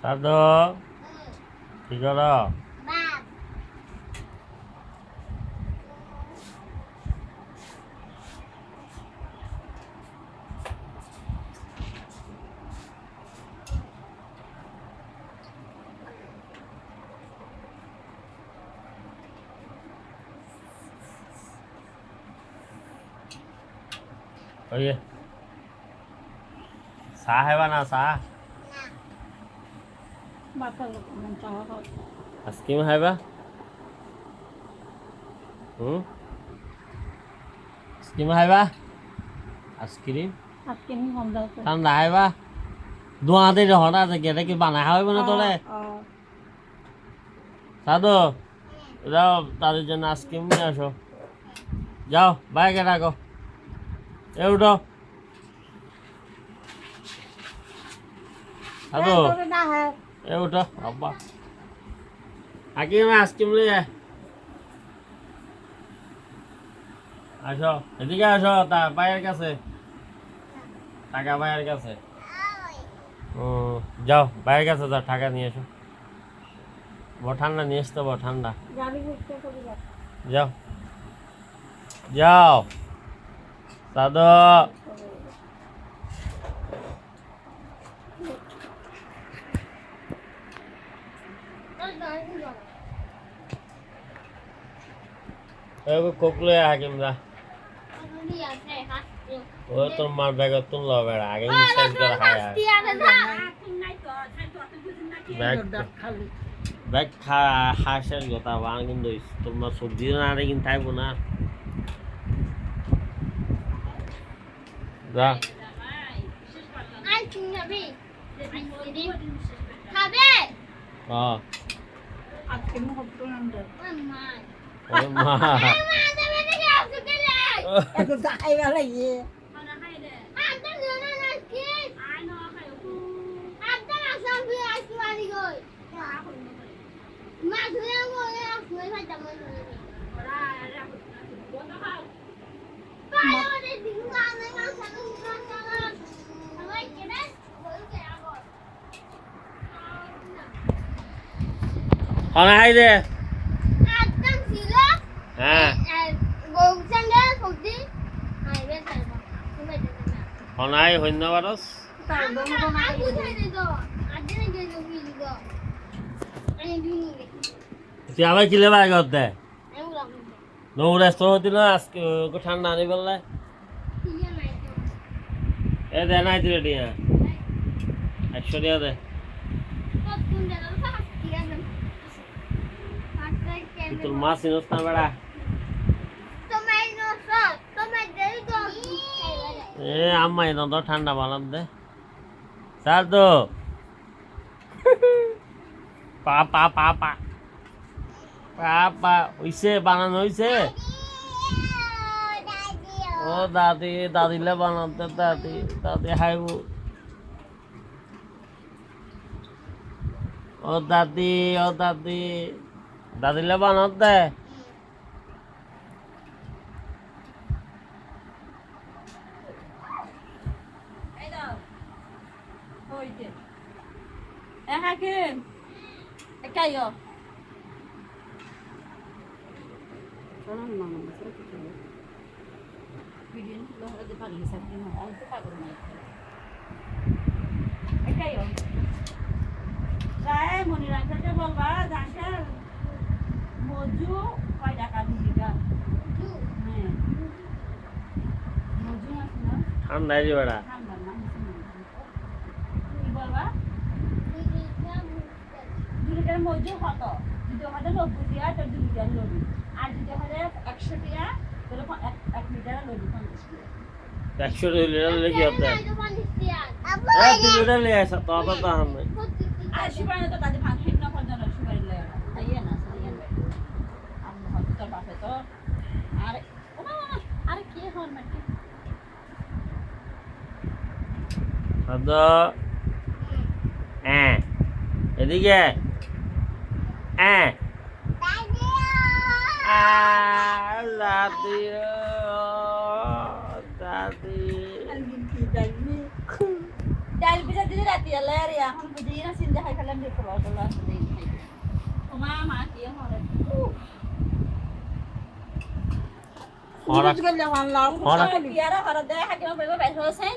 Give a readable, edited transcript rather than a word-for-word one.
দাদু কি করো? ওই চা খাইবা না? চা আইসক্রিম খাইবা? আইসক্রিম খাইবা? আইসক্রিম ঠান্ডা খাইবা? দোয়াতে হঠাৎ আছে এটা কি বানাই খাওয়াইব না তোরে? দাদু যাও তাদের জন্য আইসক্রিম নিয়ে আসো। যাও বাইকে রাখো। এ উঠো দাদু, এ উঠো বাবা। হাকিম আইসক্রিম নিয়ে যায়। আসো এদিকে আসো, তা ভাইয়ের কাছে টাকা, ভাইয়ের কাছে। যাও ভাইয়ের কাছে যাও, টাকা নিয়ে এসো। বড় ঠান্ডা নিয়ে আসতে, বড় ঠান্ডা। যাও যাও দাদু। কোকলে হাকিম যা। ও তোর মার ব্যাগে তুললো বেড়া, আগে বিশ্বাস করে খায়। ব্যাগ খাসের কথা বান কিন্তু তোমার সবজি না আরে কিন্তু থাকবো না। যা খাই দে। হ্যাঁ হনাই ধন্যবাদ। আবার কিলে বাই করতে নৌরাস্ত দিল আজকে ঠান্ডা আনি বললে এ দে নাই দিলে টিয়া 100 টাকা দে। তোর মাছ চিনস না বেড়া? এ আম্মাই না তো ঠান্ডা বানান দে স্যার তো পা পা পা পা পা পা হইছে, বানানো হইছে। ও দাদি, দাদিলে বানাতে, দাদি দাদি হাইব। ও দাদি, ও দাদি দাদিলে বানাত দে। বলবা মজু কয় টাকা দিবিটা? হ্যাঁ মজু আছে না, ঠান্ডায় যে বেড়া ঠান্ডা না তুই বলবা 2 লিটার মজু কত? যদি আমাদের 90 টাকা তো 2 লিটার লবি, আর যদি আমাদের 100 টাকা তাহলে 1 লিটার লবি 50 টাকা। 100 লিটার লেগে হতে 2 লিটার লে আসা তো আবার তো হাম নাই। আর সুপারি তো তাদের ভাঙ হিন্ন পর্যন্ত সুপারি লে আইয়া না সাইয়া বে আমরা হয়তো তোর বাপে তো আর আরে কি হল নাকি দাদু এদিকে দাদি, দাদি ডাল পিঠা দিলে রাতি এলে আর এখন বুঝি না চিন্তা খাই ফেলাম যে পোলাও টোলাও আছে দিই তোমার মা কি হরে হরা গেলে মানলাম হরা পিয়ারা হরে দেয় হাকিমা বেবে বের হয়েছেন